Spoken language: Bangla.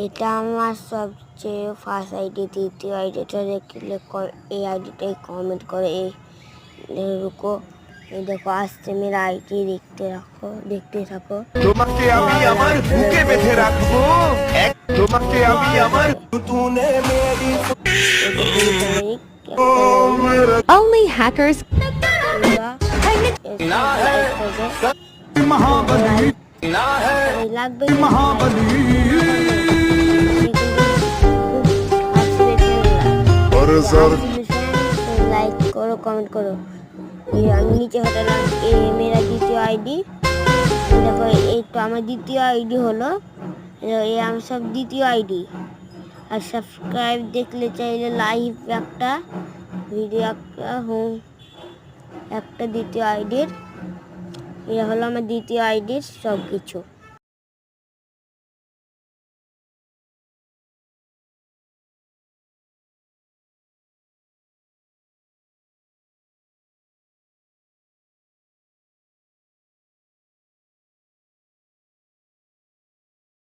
এটা আমার সবচেয়ে ফার্স্ট আইডি। দ্বিতীয় আইডিটা দেখলে এই আইডিটাই কমেন্ট করে। এই রুকো, এই দেখো আসছে মেরা আইডি, দেখতে থাকো। তোমাকে আমি আমার বুকে বেঁধে রাখবো, তোমাকে আমি আমার Only hackers. লাগবে লাইক করো, কমেন্ট করো। আমি নিচে হটালাম মেরা দ্বিতীয় আইডি। দেখো এই তো আমার দ্বিতীয় আইডি হলো, এই আমার সব দ্বিতীয় আইডি। আর সাবস্ক্রাইব দেখলে চাইলে লাইভ একটা ভিডিও একটা দ্বিতীয় আইডির। এটা হলো আমার দ্বিতীয় আইডির সব কিছু।